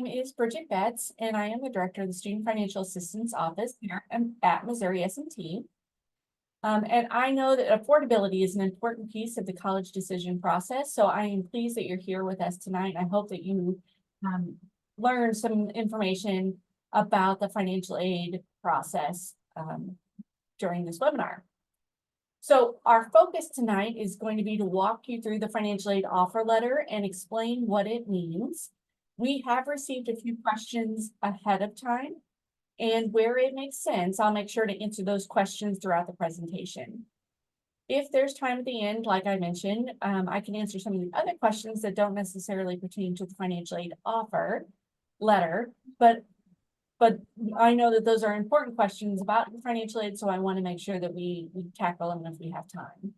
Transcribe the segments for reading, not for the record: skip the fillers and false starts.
name is Bridget Betts, and I am the Director of the Student Financial Assistance Office here at Missouri S&T. And I know that affordability is an important piece of the college decision process, so I am pleased that you're here with us tonight. I hope that you learn some information about the financial aid process during this webinar. So our focus tonight is going to be to walk you through the financial aid offer letter and explain what it means. We have received a few questions ahead of time, and where it makes sense, I'll make sure to answer those questions throughout the presentation. If there's time at the end, like I mentioned, I can answer some of the other questions that don't necessarily pertain to the financial aid offer letter, but I know that those are important questions about financial aid, so I want to make sure that we tackle them if we have time.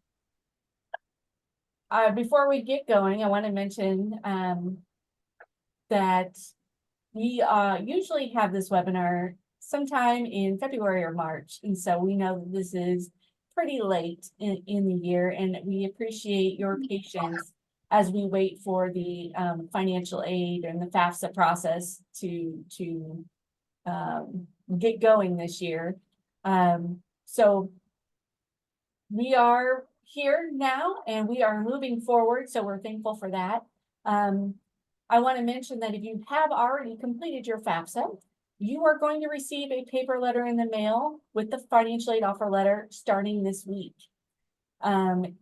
Before we get going, I want to mention that we usually have this webinar sometime in February or March, and so we know that this is pretty late in the year, and we appreciate your patience as we wait for the financial aid and the FAFSA process to get going this year. So we are here now and we are moving forward, so we're thankful for that. I want to mention that if you have already completed your FAFSA, you are going to receive a paper letter in the mail with the financial aid offer letter starting this week.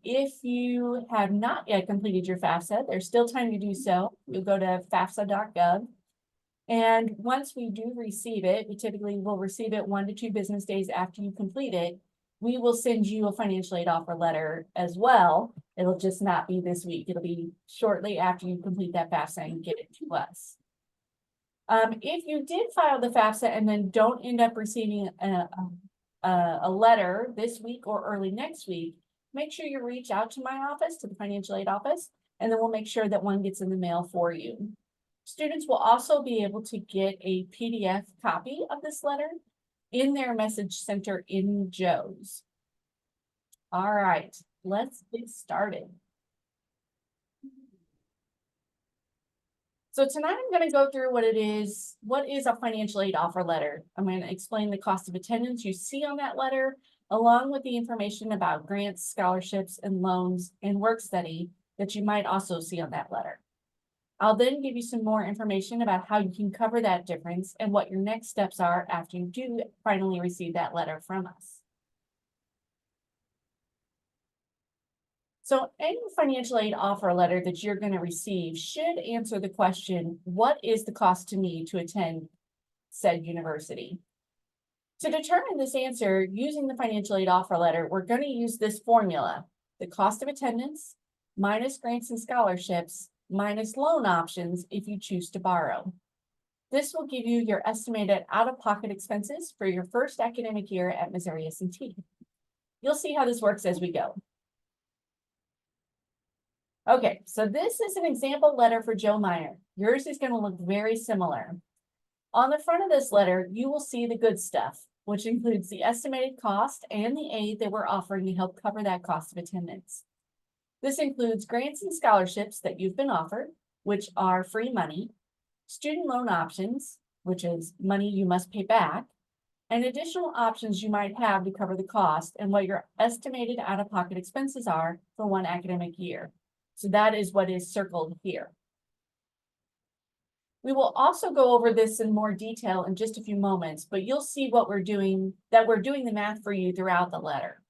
If you have not yet completed your FAFSA, there's still time to do so. You'll go to fafsa.gov. And once we do receive it, we typically will receive it 1 to 2 business days after you complete it. We will send you a financial aid offer letter as well. It'll just not be this week. It'll be shortly after you complete that FAFSA and get it to us. If you did file the FAFSA and then don't end up receiving a letter this week or early next week, make sure you reach out to my office, to the financial aid office, and then we'll make sure that one gets in the mail for you. Students will also be able to get a PDF copy of this letter in their message center in Joe's. All right, let's get started. So tonight I'm going to go through what is a financial aid offer letter. I'm going to explain the cost of attendance you see on that letter, along with the information about grants, scholarships, and loans and work study that you might also see on that letter. I'll then give you some more information about how you can cover that difference and what your next steps are after you do finally receive that letter from us. So any financial aid offer letter that you're going to receive should answer the question, what is the cost to me to attend said university? To determine this answer using the financial aid offer letter, we're going to use this formula: the cost of attendance minus grants and scholarships minus loan options if you choose to borrow. This will give you your estimated out-of-pocket expenses for your first academic year at Missouri S&T. You'll see how this works as we go. Okay, so this is an example letter for Joe Miner. Yours is going to look very similar. On the front of this letter, you will see the good stuff, which includes the estimated cost and the aid that we're offering to help cover that cost of attendance. This includes grants and scholarships that you've been offered, which are free money, student loan options, which is money you must pay back, and additional options you might have to cover the cost and what your estimated out-of-pocket expenses are for one academic year. So that is what is circled here. We will also go over this in more detail in just a few moments, but you'll see what we're doing the math for you throughout the letter.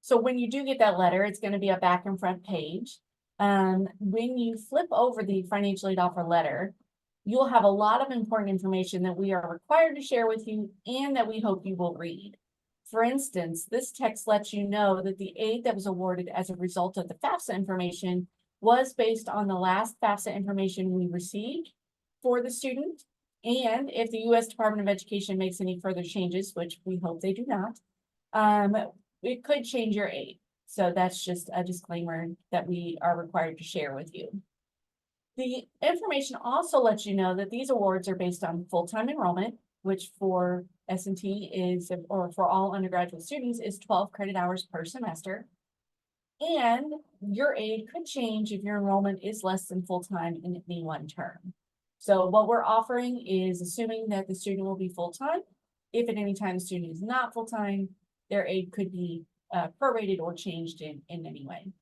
So when you do get that letter, it's going to be a back and front page. When you flip over the financial aid offer letter, you'll have a lot of important information that we are required to share with you and that we hope you will read. For instance, this text lets you know that the aid that was awarded as a result of the FAFSA information was based on the last FAFSA information we received for the student. And if the U.S. Department of Education makes any further changes, which we hope they do not, it could change your aid. So that's just a disclaimer that we are required to share with you. The information also lets you know that these awards are based on full-time enrollment, which for S&T is, or for all undergraduate students, is 12 credit hours per semester. And your aid could change if your enrollment is less than full-time in any one term. So what we're offering is assuming that the student will be full-time. If at any time the student is not full-time, their aid could be prorated or changed in any way.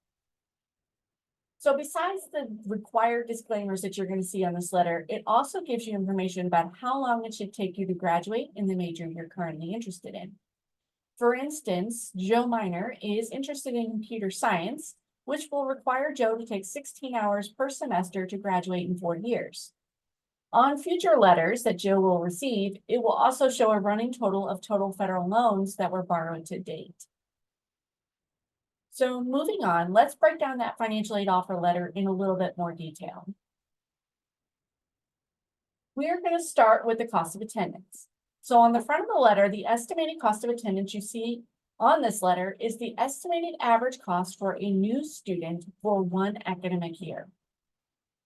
So besides the required disclaimers that you're going to see on this letter, it also gives you information about how long it should take you to graduate in the major you're currently interested in. For instance, Joe Miner is interested in computer science, which will require Joe to take 16 hours per semester to graduate in 4 years. On future letters that Joe will receive, it will also show a running total of total federal loans that were borrowed to date. So moving on, let's break down that financial aid offer letter in a little bit more detail. We're going to start with the cost of attendance. So on the front of the letter, the estimated cost of attendance you see on this letter is the estimated average cost for a new student for one academic year.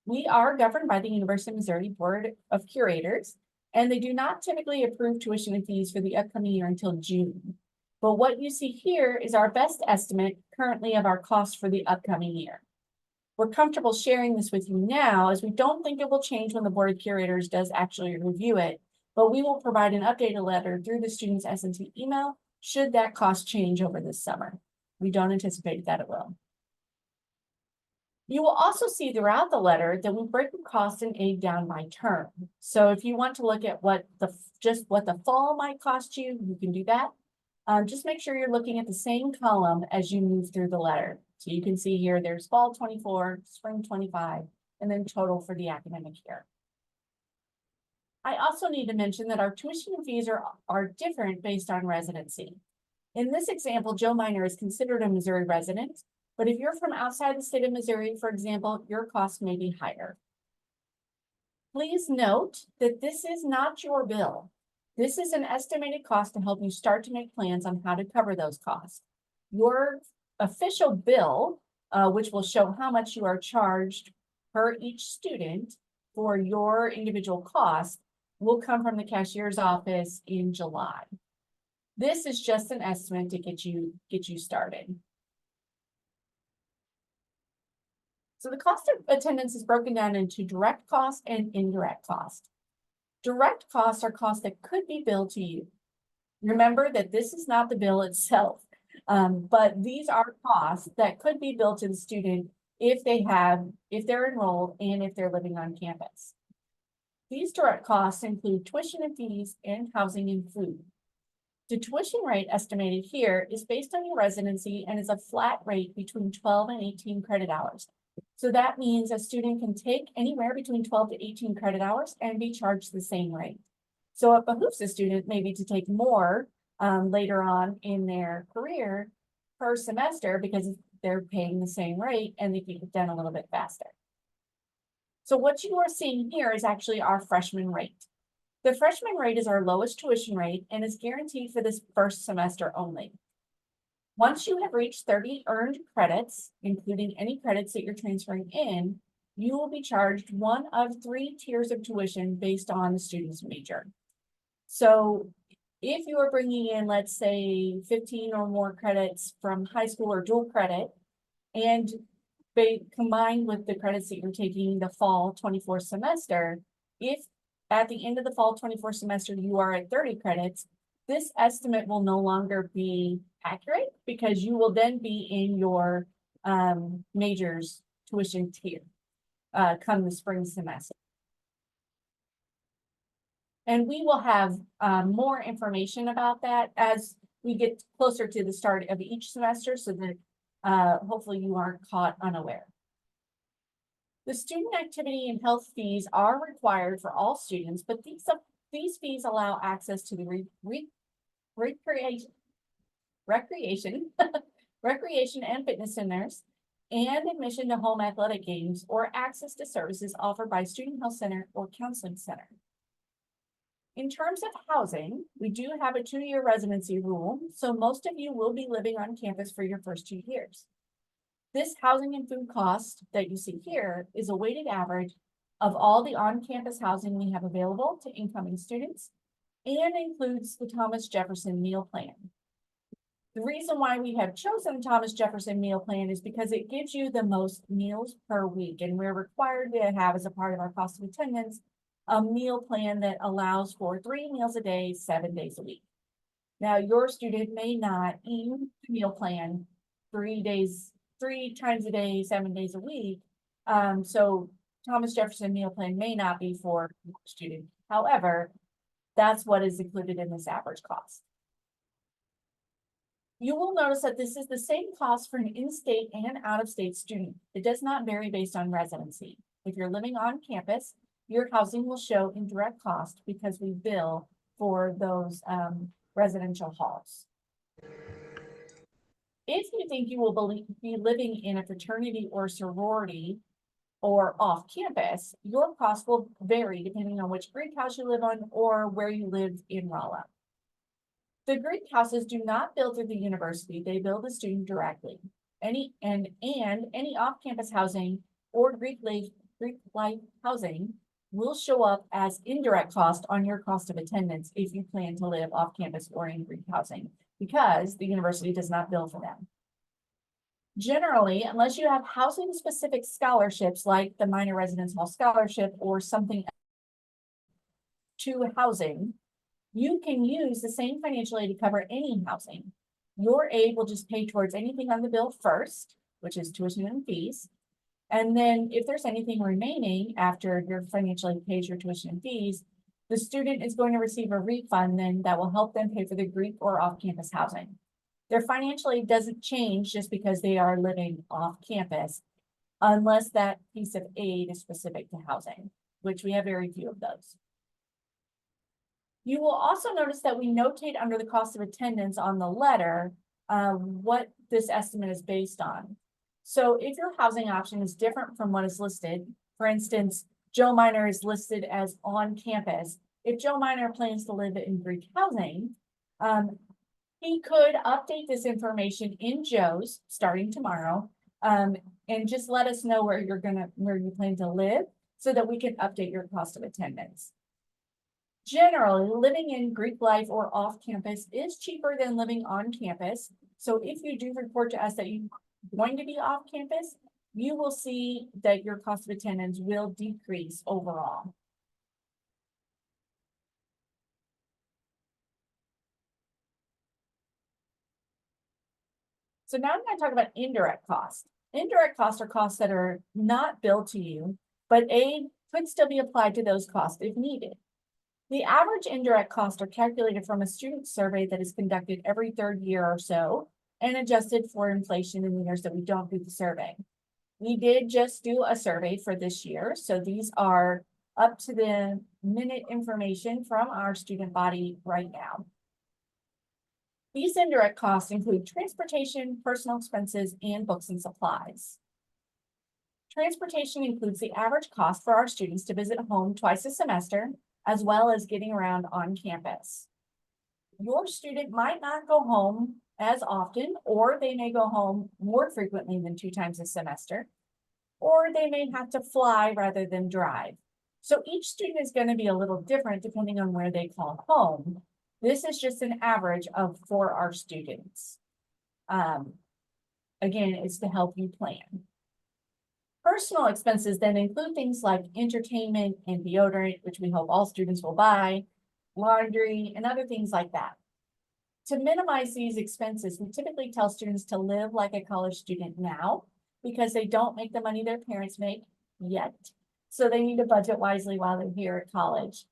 We are governed by the University of Missouri Board of Curators, and they do not typically approve tuition and fees for the upcoming year until June. But what you see here is our best estimate currently of our cost for the upcoming year. We're comfortable sharing this with you now as we don't think it will change when the Board of Curators does actually review it, but we will provide an updated letter through the student's S&T email should that cost change over this summer. We don't anticipate that it will. You will also see throughout the letter that we break the cost and aid down by term. So if you want to look at what the fall might cost you, you can do that. Just make sure you're looking at the same column as you move through the letter. So you can see here, there's fall 24, spring 25, and then total for the academic year. I also need to mention that our tuition and fees are different based on residency. In this example, Joe Miner is considered a Missouri resident, but if you're from outside the state of Missouri, for example, your cost may be higher. Please note that this is not your bill. This is an estimated cost to help you start to make plans on how to cover those costs. Your official bill, which will show how much you are charged per each student for your individual cost, will come from the cashier's office in July. This is just an estimate to get you started. So the cost of attendance is broken down into direct cost and indirect cost. Direct costs are costs that could be billed to you. Remember that this is not the bill itself, but these are costs that could be billed to the student if they're enrolled and if they're living on campus. These direct costs include tuition and fees and housing and food. The tuition rate estimated here is based on your residency and is a flat rate between 12 and 18 credit hours. So that means a student can take anywhere between 12 to 18 credit hours and be charged the same rate. So it behooves a student maybe to take more later on in their career per semester because they're paying the same rate and they get it done a little bit faster. So what you are seeing here is actually our freshman rate. The freshman rate is our lowest tuition rate and is guaranteed for this first semester only. Once you have reached 30 earned credits, including any credits that you're transferring in, you will be charged one of 3 tiers of tuition based on the student's major. So if you are bringing in, let's say, 15 or more credits from high school or dual credit, and combined with the credits that you're taking the fall 24 semester, if at the end of the fall 24 semester you are at 30 credits, this estimate will no longer be accurate because you will then be in your major's tuition tier come the spring semester. And we will have more information about that as we get closer to the start of each semester so that hopefully you aren't caught unaware. The student activity and health fees are required for all students, but these fees allow access to the recreation and fitness centers, and admission to home athletic games or access to services offered by student health center or counseling center. In terms of housing, we do have a 2-year residency rule, so most of you will be living on campus for your first 2 years. This housing and food cost that you see here is a weighted average of all the on-campus housing we have available to incoming students and includes the Thomas Jefferson meal plan. The reason why we have chosen Thomas Jefferson meal plan is because it gives you the most meals per week, and we're required to have, as a part of our cost of attendance, a meal plan that allows for 3 meals a day, 7 days a week. Now, your student may not eat the meal plan 3 times a day, 7 days a week. So Thomas Jefferson meal plan may not be for your student. However, that's what is included in this average cost. You will notice that this is the same cost for an in-state and out-of-state student. It does not vary based on residency. If you're living on campus, your housing will show indirect cost because we bill for those residential halls. If you think you will be living in a fraternity or sorority or off campus, your cost will vary depending on which Greek house you live on or where you live in Rolla. The Greek houses do not bill through the university, they bill the student directly. Any off-campus housing or Greek life housing will show up as indirect cost on your cost of attendance if you plan to live off campus or in Greek housing, because the university does not bill for them. Generally, unless you have housing specific scholarships like the Minor Residence Hall Scholarship or something to housing, you can use the same financial aid to cover any housing. Your aid will just pay towards anything on the bill first, which is tuition and fees. And then if there's anything remaining after your financial aid pays your tuition and fees, the student is going to receive a refund then that will help them pay for the Greek or off-campus housing. Their financial aid doesn't change just because they are living off campus, unless that piece of aid is specific to housing, which we have very few of those. You will also notice that we notate under the cost of attendance on the letter what this estimate is based on. So if your housing option is different from what is listed, for instance, Joe Miner is listed as on campus. If Joe Miner plans to live in Greek housing, he could update this information in Joe's starting tomorrow, and just let us know where you plan to live so that we can update your cost of attendance. Generally, living in Greek life or off campus is cheaper than living on campus. So if you do report to us that you're going to be off campus, you will see that your cost of attendance will decrease overall. So now I'm going to talk about indirect costs. Indirect costs are costs that are not billed to you, but aid could still be applied to those costs if needed. The average indirect costs are calculated from a student survey that is conducted every 3rd year or so and adjusted for inflation in the years that we don't do the survey. We did just do a survey for this year, so these are up to the minute information from our student body right now. These indirect costs include transportation, personal expenses, and books and supplies. Transportation includes the average cost for our students to visit home twice a semester, as well as getting around on campus. Your student might not go home as often, or they may go home more frequently than 2 times a semester, or they may have to fly rather than drive. So each student is going to be a little different depending on where they call home. This is just an average for our students. Again, it's to help you plan. Personal expenses then include things like entertainment and deodorant, which we hope all students will buy, laundry, and other things like that. To minimize these expenses, we typically tell students to live like a college student now because they don't make the money their parents make yet. So they need to budget wisely while they're here at college.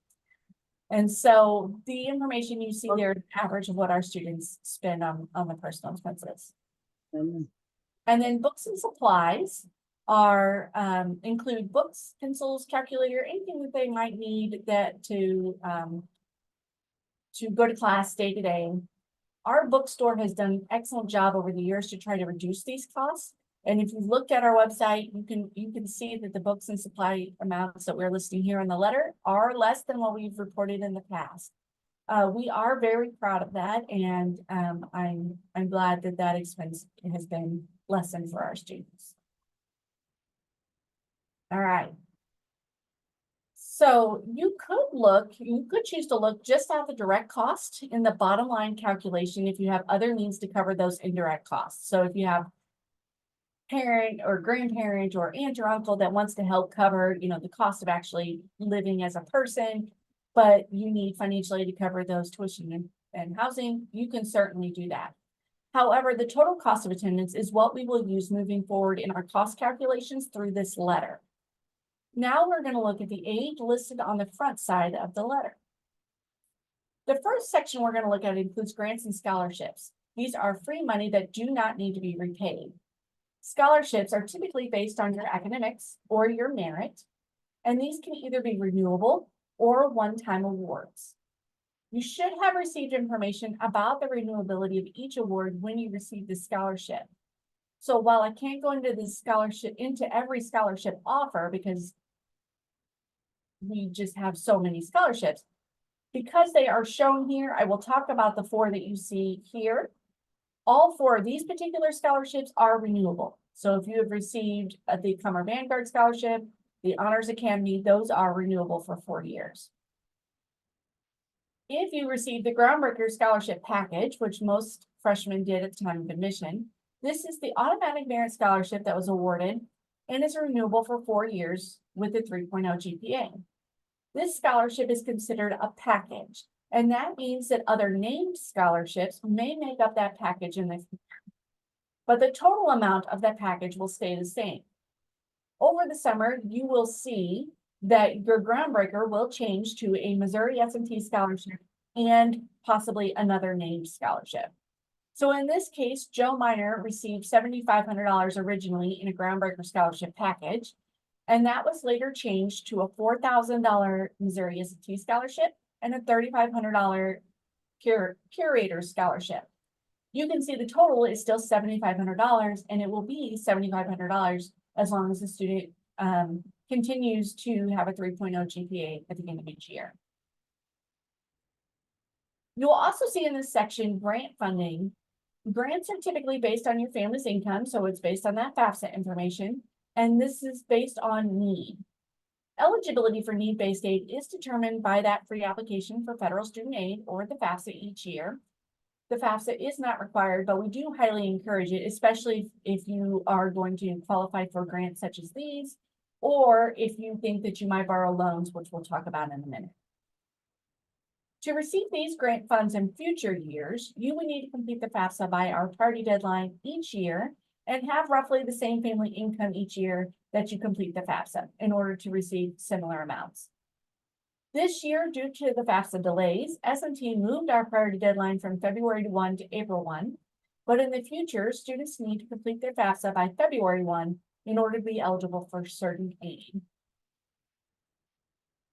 And so the information you see there is an average of what our students spend on the personal expenses. And then books and supplies are include books, pencils, calculator, anything that they might need that to go to class day to day. Our bookstore has done an excellent job over the years to try to reduce these costs. And if you looked at our website, you can see that the books and supply amounts that we're listing here in the letter are less than what we've reported in the past. We are very proud of that, and I'm glad that that expense has been lessened for our students. All right. So So you could choose to look just at the direct cost in the bottom line calculation if you have other means to cover those indirect costs. So if you have parent or grandparent or aunt or uncle that wants to help cover, the cost of actually living as a person, but you need financially to cover those tuition and housing, you can certainly do that. However, the total cost of attendance is what we will use moving forward in our cost calculations through this letter. Now we're going to look at the aid listed on the front side of the letter. The first section we're going to look at includes grants and scholarships. These are free money that do not need to be repaid. Scholarships are typically based on your academics or your merit, and these can either be renewable or one-time awards. You should have received information about the renewability of each award when you receive the scholarship. So while I can't go into every scholarship offer because we just have so many scholarships, because they are shown here, I will talk about the 4 that you see here. All 4 of these particular scholarships are renewable. So if you have received the Comer Vanguard Scholarship, the Honors Academy, those are renewable for 4 years. If you receive the Groundbreaker Scholarship Package, which most freshmen did at the time of admission, this is the automatic merit scholarship that was awarded and is renewable for 4 years with a 3.0 GPA. This scholarship is considered a package, and that means that other named scholarships may make up that package in the future. But the total amount of that package will stay the same. Over the summer, you will see that your Groundbreaker will change to a Missouri S&T scholarship and possibly another named scholarship. So in this case, Joe Miner received $7,500 originally in a Groundbreaker scholarship package, and that was later changed to a $4,000 Missouri S&T scholarship and a $3,500 curator scholarship. You can see the total is still $7,500, and it will be $7,500 as long as the student continues to have a 3.0 GPA at the end of each year. You'll also see in this section grant funding. Grants are typically based on your family's income, so it's based on that FAFSA information, and this is based on need. Eligibility for need-based aid is determined by that free application for federal student aid or the FAFSA each year. The FAFSA is not required, but we do highly encourage it, especially if you are going to qualify for grants such as these, or if you think that you might borrow loans, which we'll talk about in a minute. To receive these grant funds in future years, you will need to complete the FAFSA by our priority deadline each year and have roughly the same family income each year that you complete the FAFSA in order to receive similar amounts. This year, due to the FAFSA delays, S&T moved our priority deadline from February 1 to April 1, but in the future, students need to complete their FAFSA by February 1 in order to be eligible for certain aid.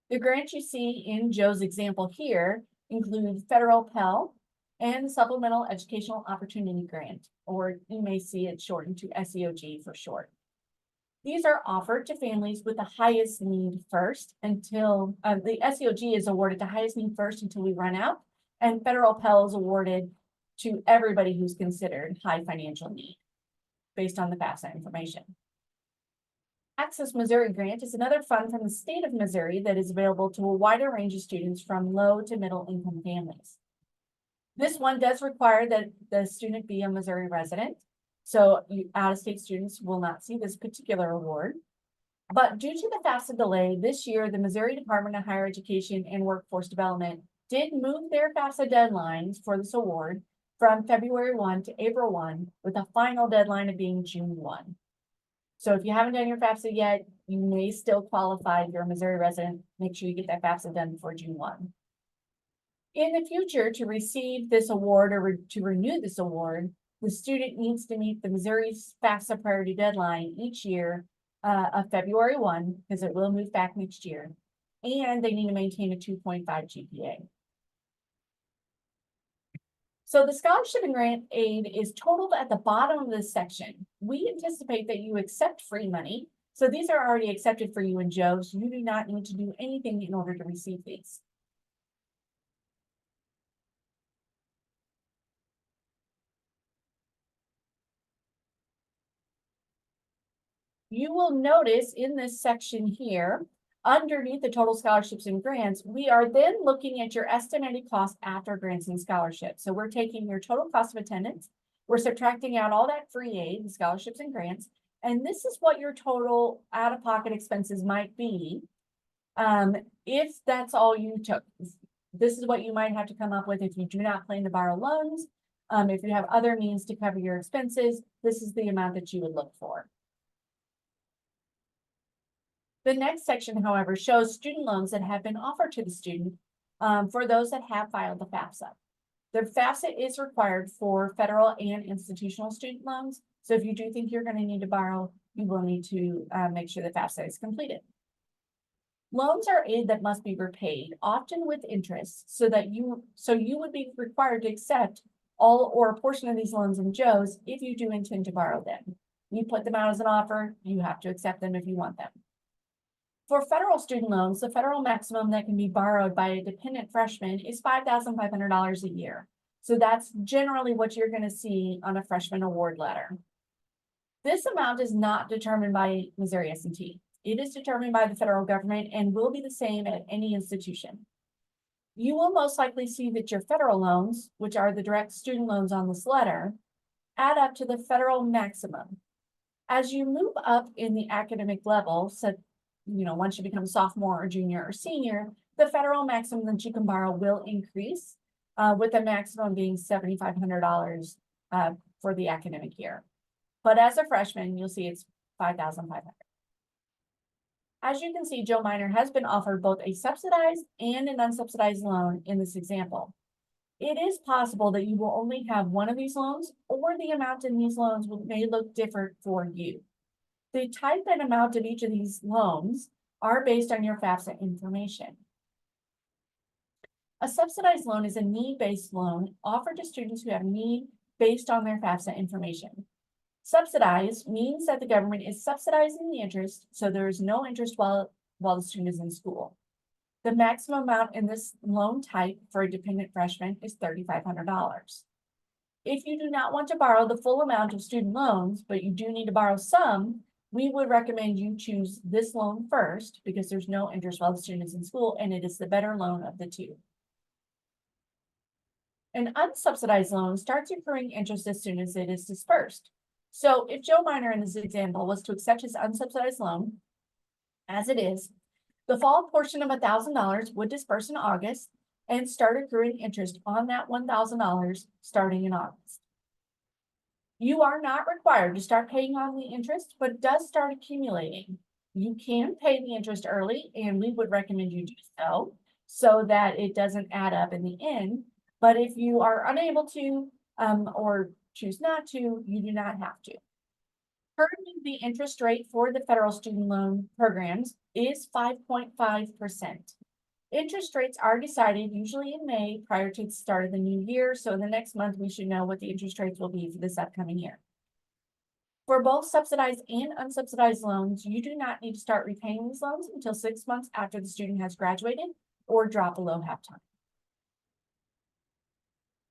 The grants you see in Joe's example here include federal Pell and Supplemental Educational Opportunity Grant, or you may see it shortened to SEOG for short. These are offered to families with the highest need first until the SEOG is awarded to highest need first until we run out, and federal Pell is awarded to everybody who's considered high financial need based on the FAFSA information. Access Missouri Grant is another fund from the state of Missouri that is available to a wider range of students from low to middle income families. This one does require that the student be a Missouri resident, so out-of-state students will not see this particular award. But due to the FAFSA delay, this year, the Missouri Department of Higher Education and Workforce Development did move their FAFSA deadlines for this award from February 1 to April 1, with a final deadline of being June 1. So if you haven't done your FAFSA yet, you may still qualify if you're a Missouri resident. Make sure you get that FAFSA done before June 1. In the future, to receive this award or to renew this award, the student needs to meet the Missouri FAFSA priority deadline each year of February 1, because it will move back next year, and they need to maintain a 2.5 GPA. So the scholarship and grant aid is totaled at the bottom of this section. We anticipate that you accept free money. So these are already accepted for you and Joe, so you do not need to do anything in order to receive these. You will notice in this section here, underneath the total scholarships and grants, we are then looking at your estimated cost after grants and scholarships. So we're taking your total cost of attendance, we're subtracting out all that free aid, the scholarships and grants, and this is what your total out-of-pocket expenses might be if that's all you took. This is what you might have to come up with if you do not plan to borrow loans. If you have other means to cover your expenses, this is the amount that you would look for. The next section, however, shows student loans that have been offered to the student for those that have filed the FAFSA. The FAFSA is required for federal and institutional student loans. So if you do think you're going to need to borrow, you will need to make sure the FAFSA is completed. Loans are aid that must be repaid, often with interest, so you would be required to accept all or a portion of these loans in Joe's if you do intend to borrow them. You put them out as an offer, you have to accept them if you want them. For federal student loans, the federal maximum that can be borrowed by a dependent freshman is $5,500 a year. So that's generally what you're going to see on a freshman award letter. This amount is not determined by Missouri S&T. It is determined by the federal government and will be the same at any institution. You will most likely see that your federal loans, which are the direct student loans on this letter, add up to the federal maximum. As you move up in the academic level, so once you become a sophomore or junior or senior, the federal maximum that you can borrow will increase, with the maximum being $7,500 for the academic year. But as a freshman, you'll see it's $5,500. As you can see, Joe Miner has been offered both a subsidized and an unsubsidized loan in this example. It is possible that you will only have one of these loans, or the amount in these loans may look different for you. The type and amount of each of these loans are based on your FAFSA information. A subsidized loan is a need-based loan offered to students who have need based on their FAFSA information. Subsidized means that the government is subsidizing the interest, so there is no interest while the student is in school. The maximum amount in this loan type for a dependent freshman is $3,500. If you do not want to borrow the full amount of student loans, but you do need to borrow some, we would recommend you choose this loan first because there's no interest while the student is in school and it is the better loan of the two. An unsubsidized loan starts accruing interest as soon as it is dispersed. So if Joe Miner in this example was to accept his unsubsidized loan, as it is, the fall portion of $1,000 would disperse in August and start accruing interest on that $1,000 starting in August. You are not required to start paying on the interest, but it does start accumulating. You can pay the interest early, and we would recommend you do so that it doesn't add up in the end. But if you are unable to or choose not to, you do not have to. Currently, the interest rate for the federal student loan programs is 5.5%. Interest rates are decided usually in May prior to the start of the new year. So in the next month, we should know what the interest rates will be for this upcoming year. For both subsidized and unsubsidized loans, you do not need to start repaying these loans until 6 months after the student has graduated or drop below half-time.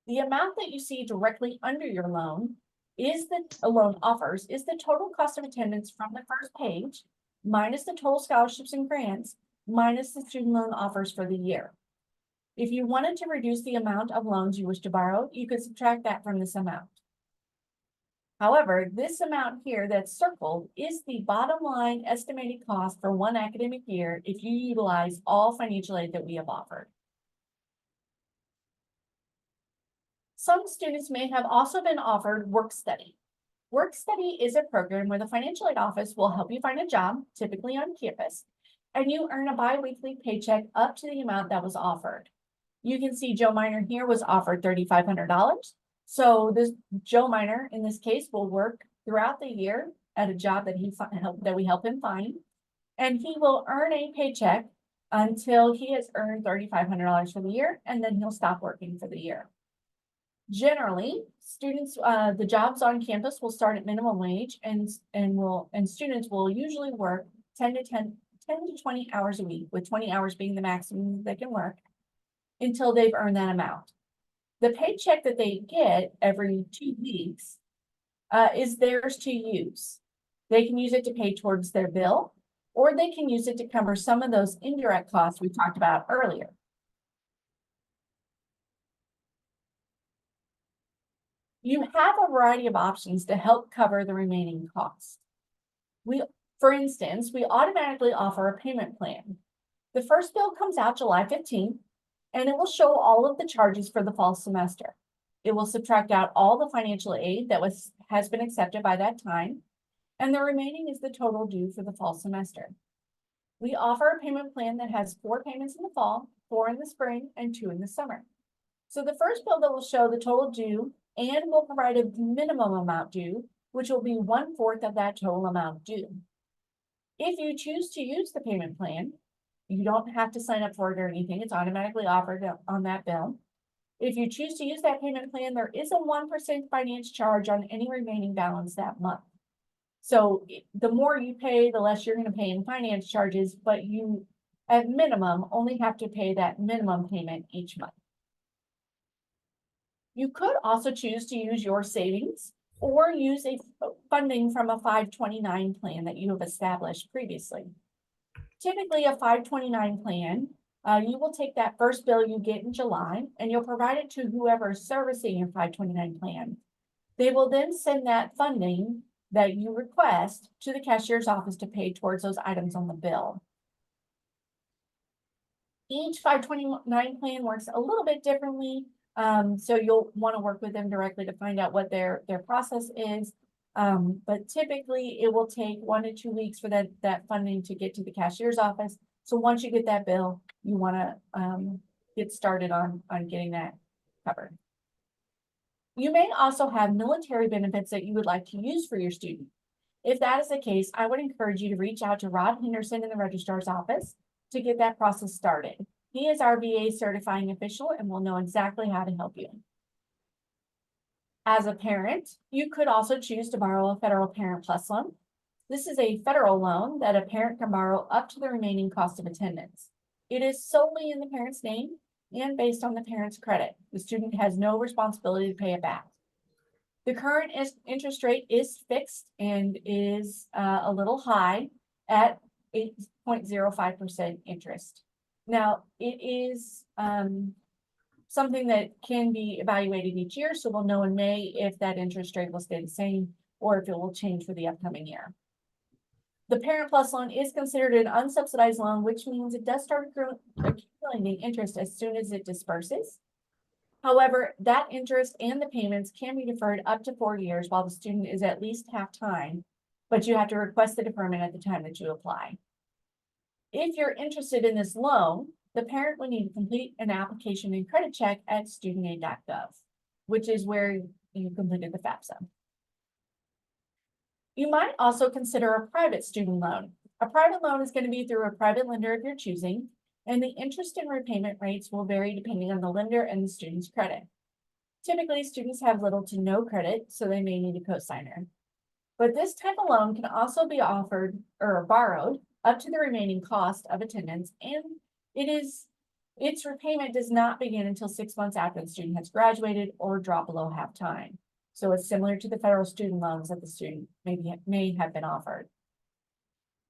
The amount that you see directly under your loan is loan offers is the total cost of attendance from the first page, minus the total scholarships and grants, minus the student loan offers for the year. If you wanted to reduce the amount of loans you wish to borrow, you could subtract that from this amount. However, this amount here that's circled is the bottom line estimated cost for one academic year if you utilize all financial aid that we have offered. Some students may have also been offered work study. Work study is a program where the financial aid office will help you find a job, typically on campus, and you earn a bi-weekly paycheck up to the amount that was offered. You can see Joe Miner here was offered $3,500. So this Joe Miner in this case will work throughout the year at a job that we help him find, and he will earn a paycheck until he has earned $3,500 for the year, and then he'll stop working for the year. Generally, students, the jobs on campus will start at minimum wage, and students will usually work 10 to 20 hours a week, with 20 hours being the maximum they can work until they've earned that amount. The paycheck that they get every 2 weeks is theirs to use. They can use it to pay towards their bill. or they can use it to cover some of those indirect costs we talked about earlier. You have a variety of options to help cover the remaining costs. For instance, we automatically offer a payment plan. The first bill comes out July 15th, and it will show all of the charges for the fall semester. It will subtract out all the financial aid that has been accepted by that time, and the remaining is the total due for the fall semester. We offer a payment plan that has 4 payments in the fall, 4 in the spring, and 2 in the summer. So the first bill that will show the total due and will provide a minimum amount due, which will be 1/4 of that total amount due. If you choose to use the payment plan, you don't have to sign up for it or anything. It's automatically offered on that bill. If you choose to use that payment plan, there is a 1% finance charge on any remaining balance that month. So the more you pay, the less you're going to pay in finance charges, but you, at minimum, only have to pay that minimum payment each month. You could also choose to use your savings or use a funding from a 529 plan that you have established previously. Typically, a 529 plan, you will take that first bill you get in July and you'll provide it to whoever is servicing your 529 plan. They will then send that funding that you request to the cashier's office to pay towards those items on the bill. Each 529 plan works a little bit differently, so you'll want to work with them directly to find out what their process is. But typically it will take 1 to 2 weeks for that funding to get to the cashier's office. So once you get that bill, you want to get started on getting that covered. You may also have military benefits that you would like to use for your student. If that is the case, I would encourage you to reach out to Rod Henderson in the registrar's office to get that process started. He is our VA certifying official and will know exactly how to help you. As a parent, you could also choose to borrow a federal Parent Plus loan. This is a federal loan that a parent can borrow up to the remaining cost of attendance. It is solely in the parent's name and based on the parent's credit. The student has no responsibility to pay it back. The current interest rate is fixed and is a little high at 8.05% interest. Now, it is something that can be evaluated each year, so we'll know in May if that interest rate will stay the same or if it will change for the upcoming year. The Parent Plus loan is considered an unsubsidized loan, which means it does start accumulating interest as soon as it disperses. However, that interest and the payments can be deferred up to 4 years while the student is at least half time, but you have to request the deferment at the time that you apply. If you're interested in this loan, the parent will need to complete an application and credit check at studentaid.gov, which is where you completed the FAFSA. You might also consider a private student loan. A private loan is going to be through a private lender of your choosing, and the interest and repayment rates will vary depending on the lender and the student's credit. Typically, students have little to no credit, so they may need a cosigner. But this type of loan can also be offered or borrowed up to the remaining cost of attendance, and its repayment does not begin until 6 months after the student has graduated or dropped below half time. So it's similar to the federal student loans that the student may have been offered.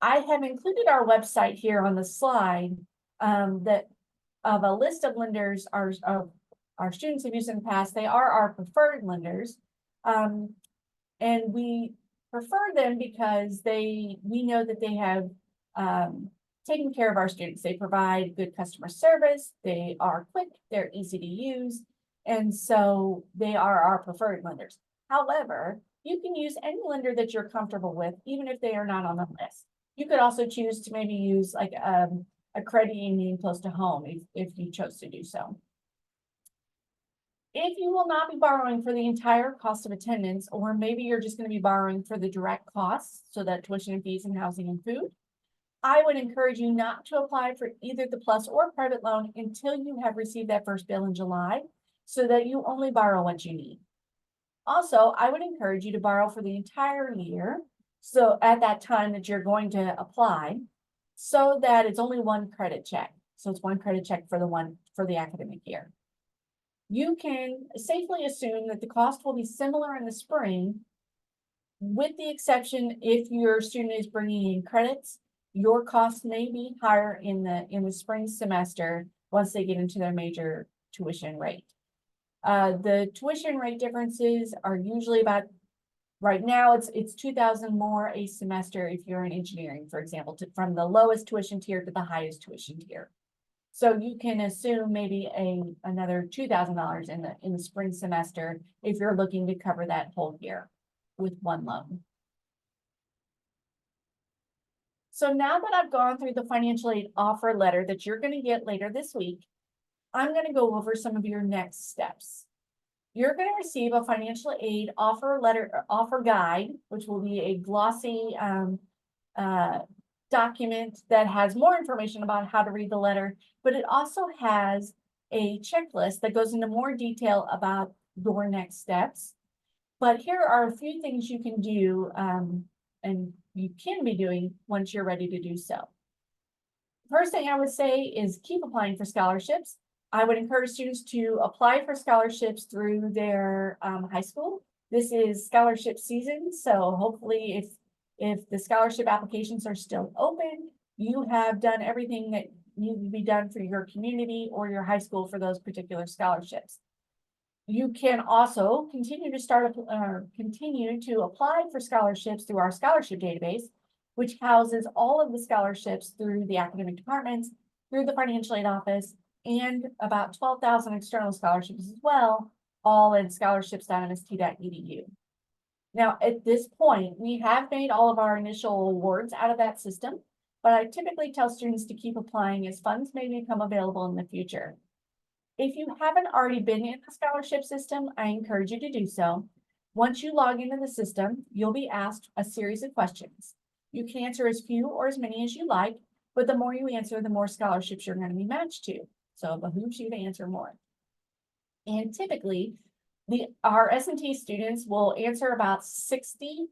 I have included our website here on the slide that of a list of lenders our students have used in the past. They are our preferred lenders, and we prefer them because we know that they have taken care of our students. They provide good customer service. They are quick. They're easy to use. And so they are our preferred lenders. However, you can use any lender that you're comfortable with, even if they are not on the list. You could also choose to maybe use like a credit union close to home if you chose to do so. If you will not be borrowing for the entire cost of attendance, or maybe you're just going to be borrowing for the direct costs, so that tuition and fees and housing and food, I would encourage you not to apply for either the PLUS or private loan until you have received that first bill in July, so that you only borrow what you need. Also, I would encourage you to borrow for the entire year, so at that time that you're going to apply, so that it's only one credit check. So it's one credit check for the academic year. You can safely assume that the cost will be similar in the spring, with the exception if your student is bringing in credits Your costs may be higher in the spring semester once they get into their major tuition rate. The tuition rate differences are usually about, right now it's 2,000 more a semester if you're in engineering, for example, from the lowest tuition tier to the highest tuition tier. So you can assume maybe another $2,000 in the spring semester if you're looking to cover that whole year with one loan. So now that I've gone through the financial aid offer letter that you're going to get later this week, I'm going to go over some of your next steps. You're going to receive a financial aid offer letter, offer guide, which will be a glossy document that has more information about how to read the letter, but it also has a checklist that goes into more detail about your next steps. But here are a few things you can do, and you can be doing once you're ready to do so. First thing I would say is keep applying for scholarships. I would encourage students to apply for scholarships through their high school. This is scholarship season, so hopefully if the scholarship applications are still open, you have done everything that needs to be done for your community or your high school for those particular scholarships. You can also continue to apply for scholarships through our scholarship database, which houses all of the scholarships through the academic departments, through the financial aid office, and about 12,000 external scholarships as well, all at scholarships.mst.edu. Now, at this point, we have made all of our initial awards out of that system, but I typically tell students to keep applying as funds may become available in the future. If you haven't already been in the scholarship system, I encourage you to do so. Once you log into the system, you'll be asked a series of questions. You can answer as few or as many as you like, but the more you answer, the more scholarships you're going to be matched to. So it behooves you to answer more. And typically, our S&T students will answer about 60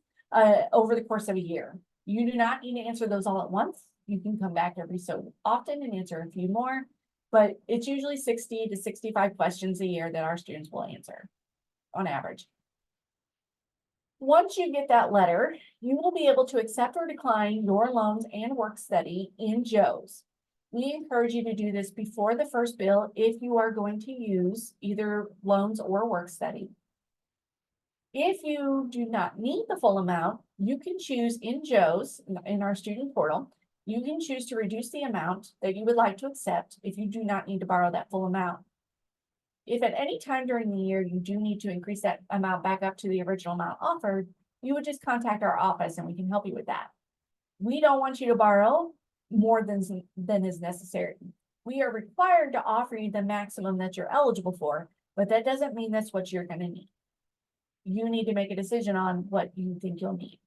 over the course of a year. You do not need to answer those all at once. You can come back every so often and answer a few more, but it's usually 60 to 65 questions a year that our students will answer on average. Once you get that letter, you will be able to accept or decline your loans and work study in Joe's. We encourage you to do this before the first bill if you are going to use either loans or work study. If you do not need the full amount, you can choose in Joe's, in our student portal, you can choose to reduce the amount that you would like to accept if you do not need to borrow that full amount. If at any time during the year you do need to increase that amount back up to the original amount offered, you would just contact our office and we can help you with that. We don't want you to borrow more than is necessary. We are required to offer you the maximum that you're eligible for, but that doesn't mean that's what you're going to need. You need to make a decision on what you think you'll need.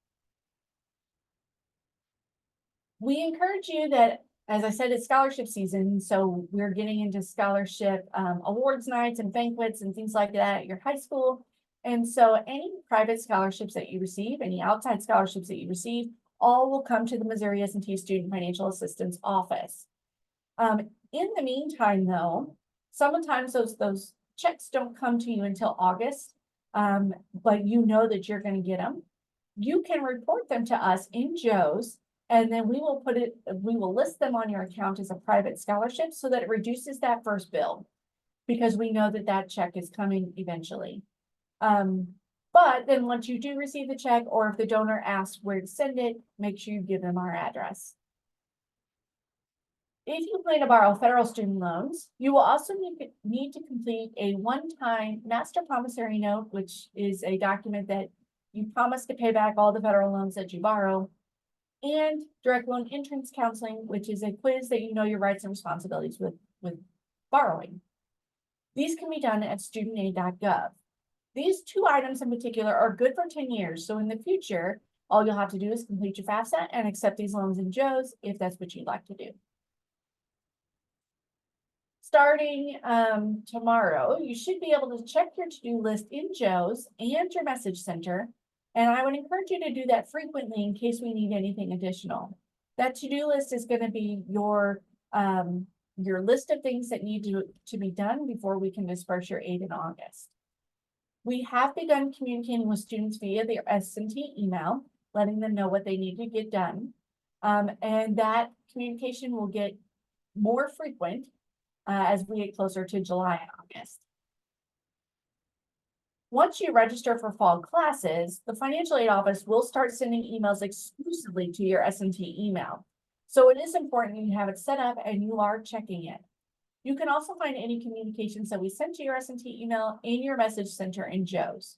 We encourage you that, as I said, it's scholarship season, so we're getting into scholarship awards nights and banquets and things like that at your high school. And so any private scholarships that you receive, any outside scholarships that you receive, all will come to the Missouri S&T Student Financial Assistance Office. In the meantime, though, sometimes those checks don't come to you until August, but you know that you're going to get them. You can report them to us in Joe's, and then we will list them on your account as a private scholarship so that it reduces that first bill, because we know that that check is coming eventually. But then once you do receive the check, or if the donor asks where to send it, make sure you give them our address. If you plan to borrow federal student loans, you will also need to complete a one-time master promissory note, which is a document that you promise to pay back all the federal loans that you borrow, and direct loan entrance counseling, which is a quiz that you know your rights and responsibilities with borrowing. These can be done at studentaid.gov. These two items in particular are good for 10 years. So in the future, all you'll have to do is complete your FAFSA and accept these loans in Joe's if that's what you'd like to do. Starting tomorrow, you should be able to check your to-do list in Joe's and your message center. And I would encourage you to do that frequently in case we need anything additional. That to-do list is going to be your list of things that need to be done before we can disperse your aid in August. We have begun communicating with students via their S&T email, letting them know what they need to get done. And that communication will get more frequent as we get closer to July and August. Once you register for fall classes, the financial aid office will start sending emails exclusively to your S&T email. So it is important you have it set up and you are checking it. You can also find any communications that we sent to your S&T email in your message center in Joe's.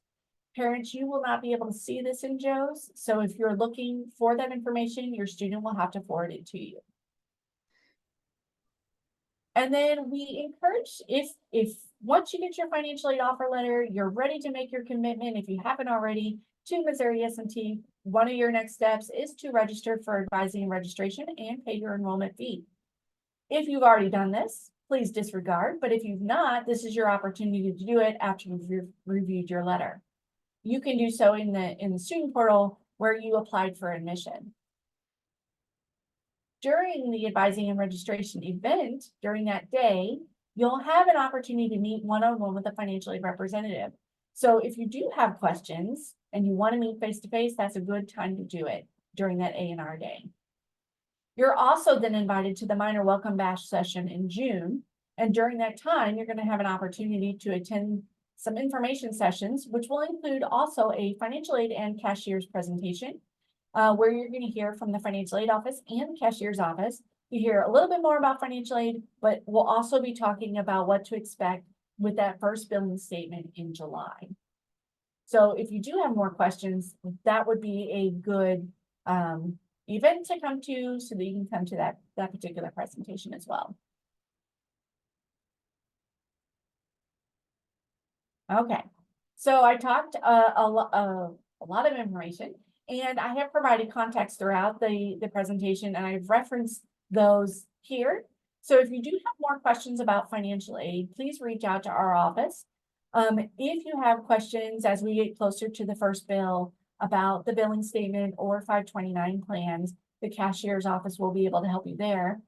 Parents, you will not be able to see this in Joe's. So if you're looking for that information, your student will have to forward it to you. And then we encourage, if once you get your financial aid offer letter, you're ready to make your commitment, if you haven't already, to Missouri S&T, one of your next steps is to register for advising and registration and pay your enrollment fee. If you've already done this, please disregard, but if you've not, this is your opportunity to do it after you've reviewed your letter. You can do so in the student portal where you applied for admission. During the advising and registration event, during that day, you'll have an opportunity to meet one-on-one with a financial aid representative. So if you do have questions and you want to meet face-to-face, that's a good time to do it during that A&R day. You're also then invited to the Miner Welcome Bash session in June. And during that time, you're going to have an opportunity to attend some information sessions, which will include also a financial aid and cashier's presentation, where you're going to hear from the financial aid office and the cashier's office. You hear a little bit more about financial aid, but we'll also be talking about what to expect with that first billing statement in July. So if you do have more questions, that would be a good event to come to so that you can come to that particular presentation as well. Okay, so I talked a lot of information, and I have provided context throughout the presentation, and I've referenced those here. So if you do have more questions about financial aid, please reach out to our office. If you have questions as we get closer to the first bill about the billing statement or 529 plans, the cashier's office will be able to help you there.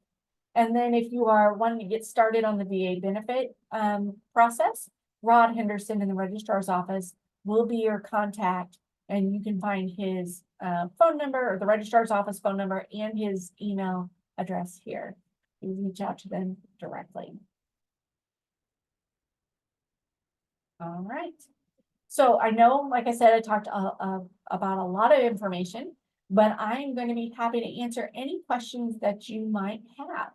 And then if you are wanting to get started on the VA benefit process, Rod Henderson in the registrar's office will be your contact, and you can find his phone number, or the registrar's office phone number, and his email address here. You reach out to them directly. All right. So I know, like I said, I talked about a lot of information, but I'm going to be happy to answer any questions that you might have.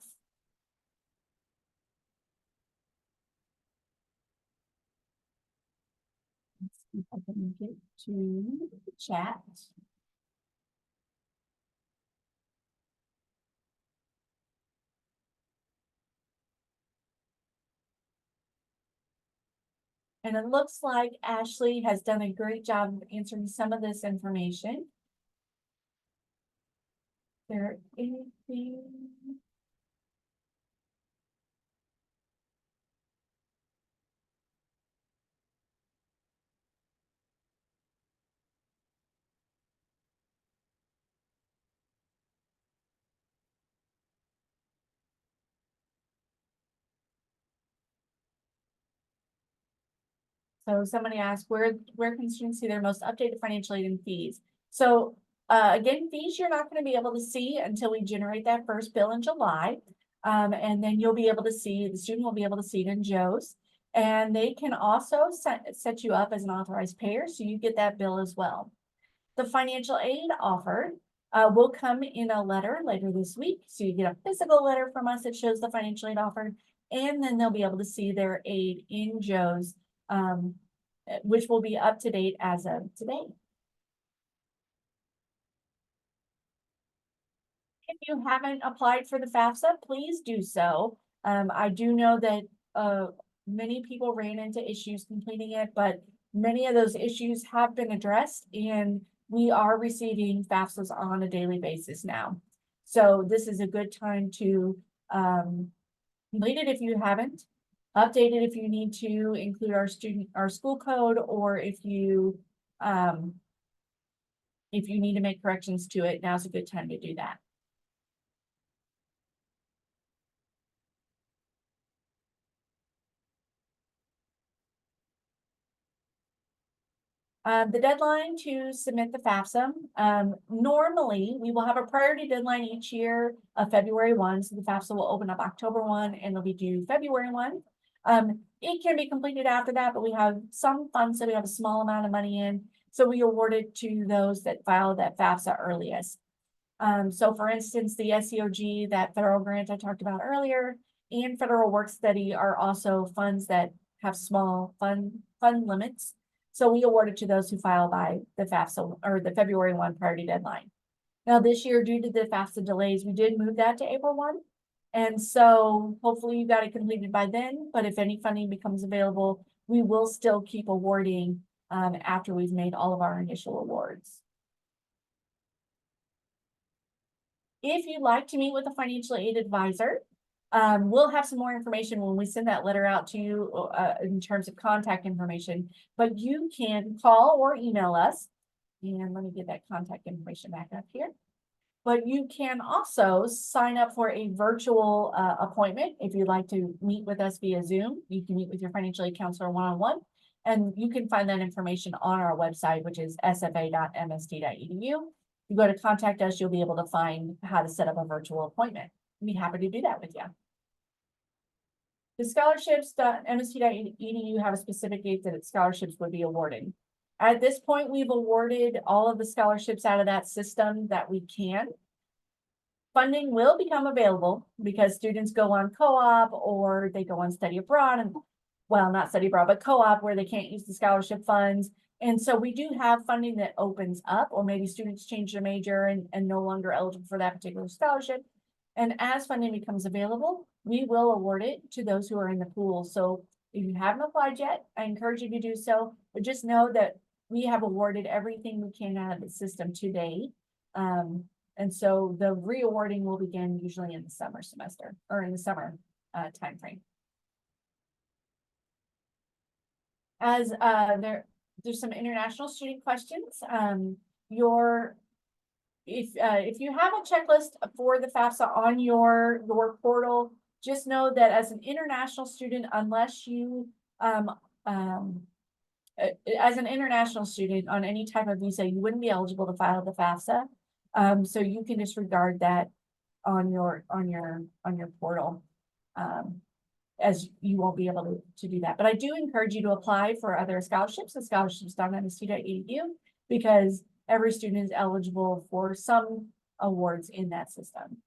Let's see if I can get to the chat. And it looks like Ashley has done a great job of answering some of this information. There anything? So somebody asked, where can students see their most updated financial aid and fees? So again, fees you're not going to be able to see until we generate that first bill in July. And then you'll be able to see, the student will be able to see it in Joe's. And they can also set you up as an authorized payer, so you get that bill as well. The financial aid offered will come in a letter later this week. So you get a physical letter from us that shows the financial aid offered, and then they'll be able to see their aid in Joe's, which will be up to date as of today. If you haven't applied for the FAFSA, please do so. I do know that many people ran into issues completing it, but many of those issues have been addressed, and we are receiving FAFSAs on a daily basis now. So this is a good time to complete it if you haven't. Update it if you need to include our school code, or if you need to make corrections to it, now's a good time to do that. The deadline to submit the FAFSA, normally we will have a priority deadline each year of February 1. So the FAFSA will open up October 1 and it'll be due February 1. It can be completed after that, but we have some funds that we have a small amount of money in. So we award it to those that filed that FAFSA earliest. So for instance, the SEOG, that federal grant I talked about earlier, and federal work study are also funds that have small fund limits. So we award it to those who file by the FAFSA or the February 1 priority deadline. Now this year, due to the FAFSA delays, we did move that to April 1. And so hopefully you got it completed by then, but if any funding becomes available, we will still keep awarding after we've made all of our initial awards. If you'd like to meet with a financial aid advisor, we'll have some more information when we send that letter out to you in terms of contact information, but you can call or email us. And let me get that contact information back up here. But you can also sign up for a virtual appointment. If you'd like to meet with us via Zoom, you can meet with your financial aid counselor one-on-one. And you can find that information on our website, which is sfa.mst.edu. If you go to contact us, you'll be able to find how to set up a virtual appointment. We'd be happy to do that with you. The scholarships.mst.edu have a specific date that scholarships would be awarded. At this point, we've awarded all of the scholarships out of that system that we can. Funding will become available because students go on co-op or they go on study abroad, and well, not study abroad, but co-op where they can't use the scholarship funds. And so we do have funding that opens up, or maybe students change their major and no longer eligible for that particular scholarship. And as funding becomes available, we will award it to those who are in the pool. So if you haven't applied yet, I encourage you to do so, but just know that we have awarded everything we can out of the system today. And so the reawarding will begin usually in the summer semester or in the summer timeframe. As there's some international student questions. If you have a checklist for the FAFSA on your portal, just know that as an international student, unless you as an international student on any type of visa, you wouldn't be eligible to file the FAFSA. So you can disregard that on your portal, as you won't be able to do that. But I do encourage you to apply for other scholarships at scholarships.mst.edu because every student is eligible for some awards in that system.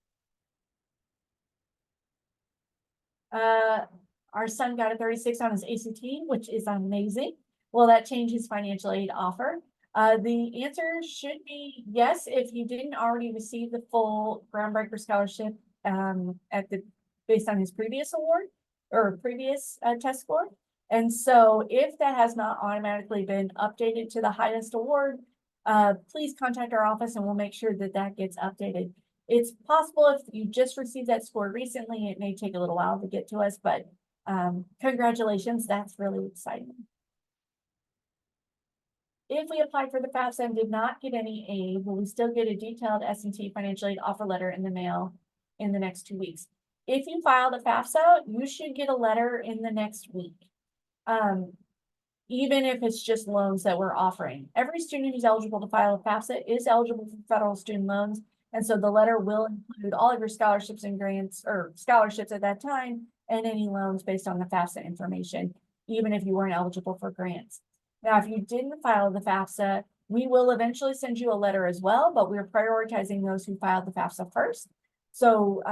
Our son got a 36 on his ACT, which is amazing. Will that change his financial aid offer? The answer should be yes, if you didn't already receive the full Groundbreaker scholarship based on his previous award or previous test score. And so if that has not automatically been updated to the highest award, please contact our office and we'll make sure that that gets updated. It's possible if you just received that score recently, it may take a little while to get to us, but congratulations, that's really exciting. If we applied for the FAFSA and did not get any aid, will we still get a detailed S&T financial aid offer letter in the mail in the next 2 weeks? If you file the FAFSA, you should get a letter in the next week. Even if it's just loans that we're offering. Every student who's eligible to file a FAFSA is eligible for federal student loans. And so the letter will include all of your scholarships and grants or scholarships at that time and any loans based on the FAFSA information, even if you weren't eligible for grants. Now, if you didn't file the FAFSA, we will eventually send you a letter as well, but we're prioritizing those who filed the FAFSA first. So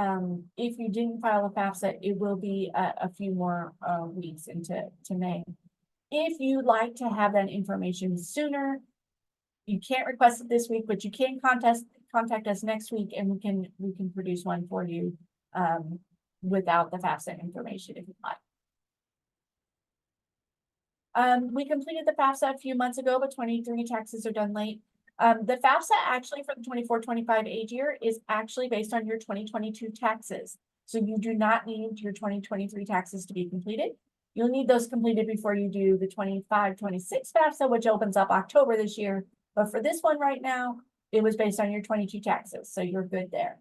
if you didn't file a FAFSA, it will be a few more weeks into May. If you'd like to have that information sooner, you can't request it this week, but you can contact us next week and we can produce one for you without the FAFSA information if you'd like. We completed the FAFSA a few months ago, but 23 taxes are done late. The FAFSA actually for the 24-25 age year is actually based on your 2022 taxes. So you do not need your 2023 taxes to be completed. You'll need those completed before you do the 25-26 FAFSA, which opens up October this year. But for this one right now, it was based on your 22 taxes. So you're good there.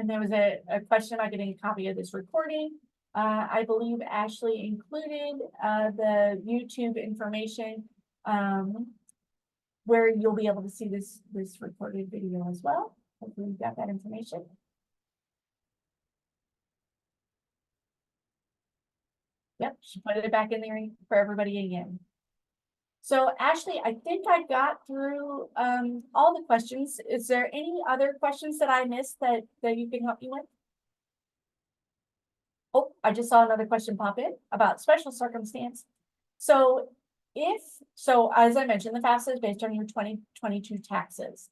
And there was a question about getting a copy of this recording. I believe Ashley included the YouTube information where you'll be able to see this recorded video as well. Hopefully you got that information. Yep, she put it back in there for everybody again. So Ashley, I think I got through all the questions. Is there any other questions that I missed that you can help me with? Oh, I just saw another question pop in about special circumstance. So as I mentioned, the FAFSA is based on your 2022 taxes.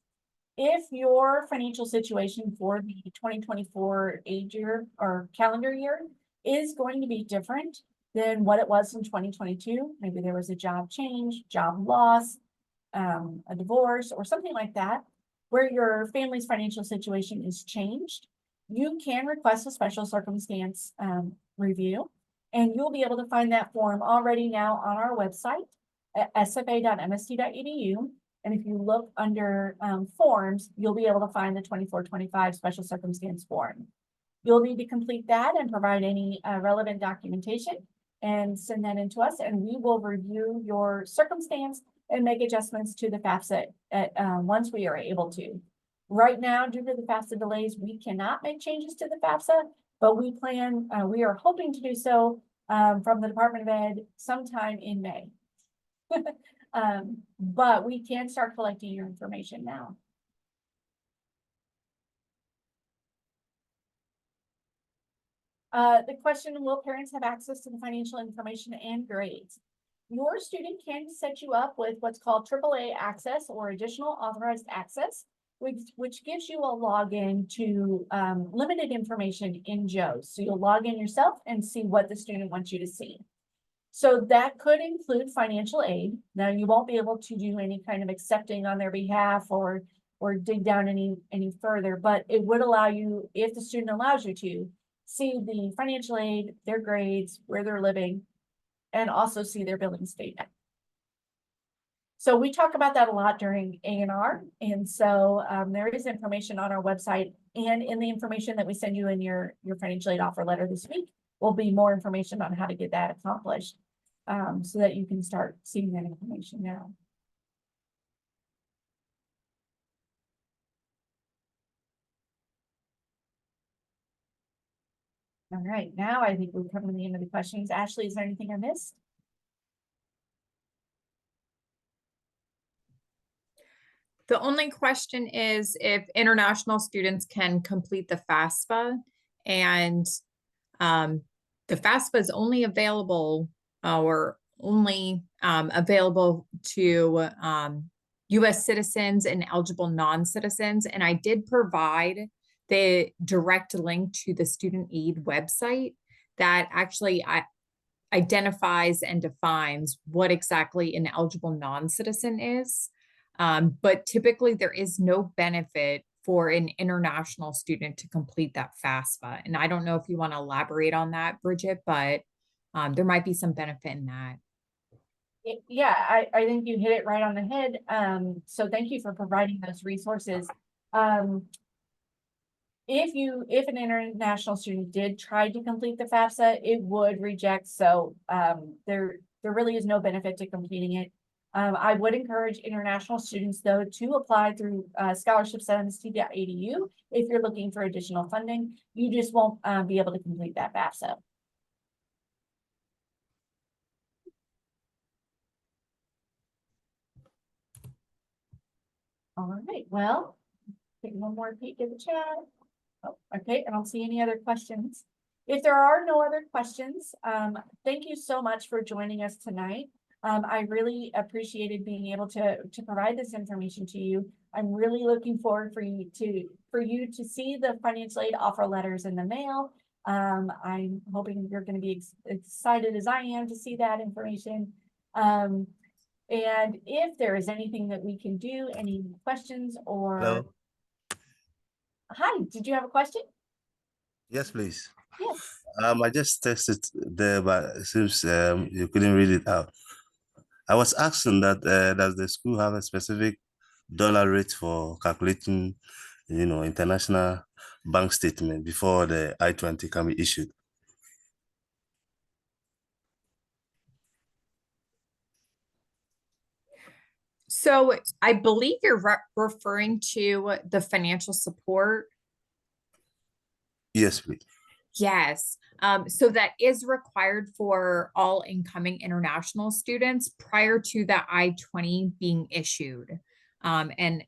If your financial situation for the 2024 age year or calendar year is going to be different than what it was in 2022, maybe there was a job change, job loss, a divorce, or something like that, where your family's financial situation is changed, you can request a special circumstance review, and you'll be able to find that form already now on our website at sfa.mst.edu. And if you look under forms, you'll be able to find the 2425 special circumstance form. You'll need to complete that and provide any relevant documentation and send that in to us, and we will review your circumstance and make adjustments to the FAFSA once we are able to. Right now, due to the FAFSA delays, we cannot make changes to the FAFSA, but we are hoping to do so from the Department of Ed sometime in May. But we can start collecting your information now. The question, will parents have access to the financial information and grades? Your student can set you up with what's called AAA access or additional authorized access, which gives you a login to limited information in JOES. So you'll log in yourself and see what the student wants you to see. So that could include financial aid. Now you won't be able to do any kind of accepting on their behalf or dig down any further, but it would allow you, if the student allows you to, see the financial aid, their grades, where they're living, and also see their billing statement. So we talk about that a lot during A&R. And so there is information on our website, and in the information that we send you in your financial aid offer letter this week, will be more information on how to get that accomplished so that you can start seeing that information now. All right, now I think we've come to the end of the questions. Ashley, is there anything I missed? The only question is if international students can complete the FAFSA, and the FAFSA is only available available to U.S. citizens and eligible non-citizens. And I did provide the direct link to the student aid website that actually identifies and defines what exactly an eligible non-citizen is. But typically there is no benefit for an international student to complete that FAFSA. And I don't know if you want to elaborate on that, Bridget, but there might be some benefit in that. Yeah, I think you hit it right on the head. So thank you for providing those resources. If an international student did try to complete the FAFSA, it would reject. So there really is no benefit to completing it. I would encourage international students, though, to apply through scholarships at mst.edu if you're looking for additional funding. You just won't be able to complete that FAFSA. All right, well, take one more peek at the chat. Oh, okay, I don't see any other questions. If there are no other questions, thank you so much for joining us tonight. I really appreciated being able to provide this information to you. I'm really looking forward for you to see the financial aid offer letters in the mail. I'm hoping you're going to be excited as I am to see that information. And if there is anything that we can do, any questions or... Hello. Hi, did you have a question? Yes, please. Yes. I just texted there, but it seems you couldn't read it out. I was asking that does the school have a specific dollar rate for calculating, international bank statement before the I-20 can be issued. So I believe you're referring to the financial support. Yes, please. Yes. So that is required for all incoming international students prior to the I-20 being issued. And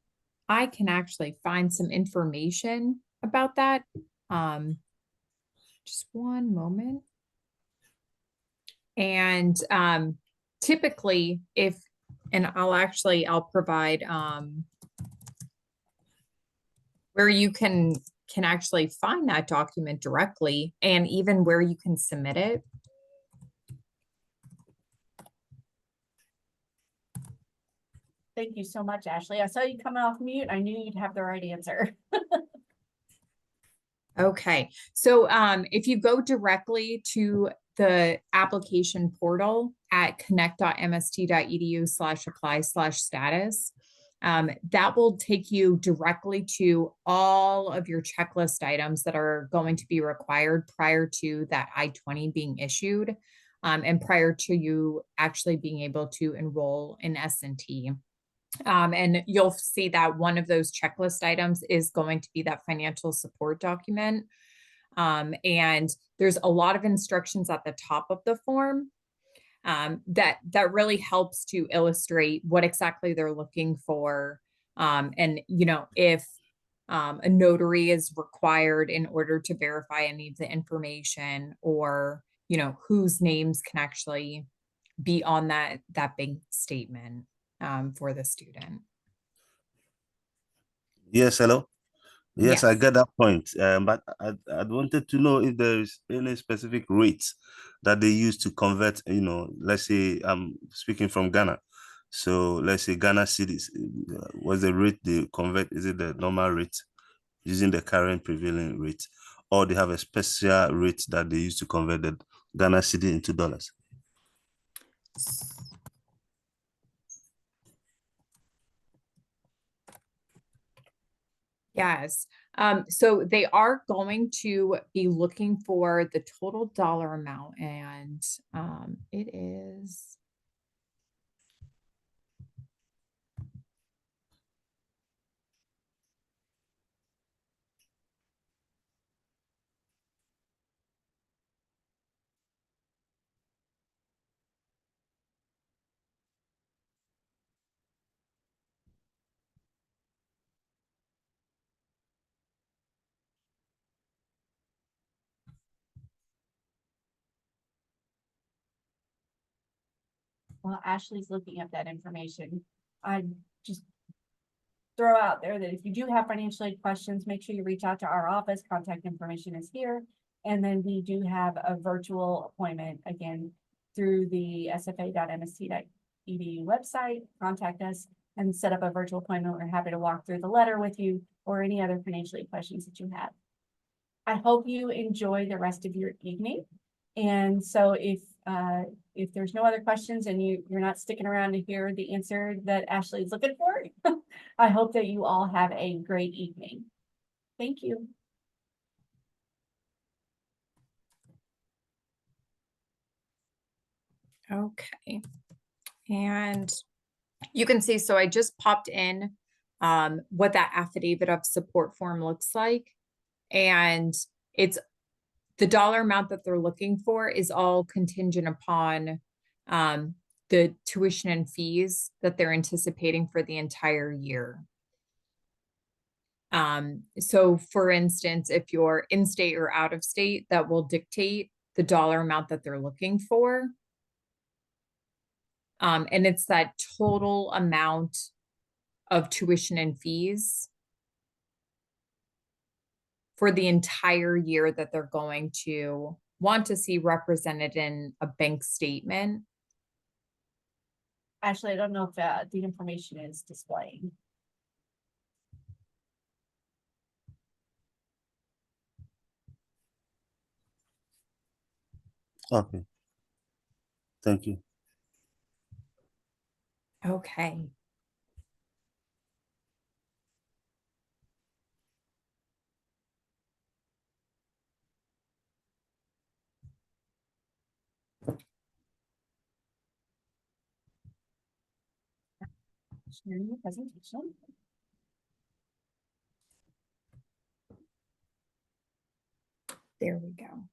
I can actually find some information about that. Just one moment. And typically I'll provide where you can actually find that document directly and even where you can submit it. Thank you so much, Ashley. I saw you coming off mute. I knew you'd have the right answer. Okay, so if you go directly to the application portal at connect.mst.edu/apply/status, that will take you directly to all of your checklist items that are going to be required prior to that I-20 being issued, and prior to you actually being able to enroll in S&T. And you'll see that one of those checklist items is going to be that financial support document. And there's a lot of instructions at the top of the form that really helps to illustrate what exactly they're looking for. And, if a notary is required in order to verify any of the information, or, whose names can actually be on that bank statement for the student. Yes, hello. Yes, I Yes. get that point. But I wanted to know if there is any specific rates that they use to convert, let's say I'm speaking from Ghana. So let's say Ghana cedis, what's the rate they convert? Is it the normal rate using the current prevailing rate? Or they have a special rate that they use to convert the Ghana cedi into dollars? Yes. So they are going to be looking for the total dollar amount, and it is. While Ashley's looking up that information, I just throw out there that if you do have financial aid questions, make sure you reach out to our office. Contact information is here. And then we do have a virtual appointment, again, through the sfa.mst.edu website. Contact us and set up a virtual appointment. We're happy to walk through the letter with you or any other financial aid questions that you have. I hope you enjoy the rest of your evening. And so if there's no other questions and you're not sticking around to hear the answer that Ashley is looking for, I hope that you all have a great evening. Thank you. Okay. And you can see, so I just popped in what that affidavit of support form looks like. And it's the dollar amount that they're looking for is all contingent upon the tuition and fees that they're anticipating for the entire year. So for instance, if you're in state or out of state, that will dictate the dollar amount that they're looking for. And it's that total amount of tuition and fees for the entire year that they're going to want to see represented in a bank statement. Ashley, I don't know if the information is displaying. Okay. Thank you. Okay. Sharing the presentation. There we go.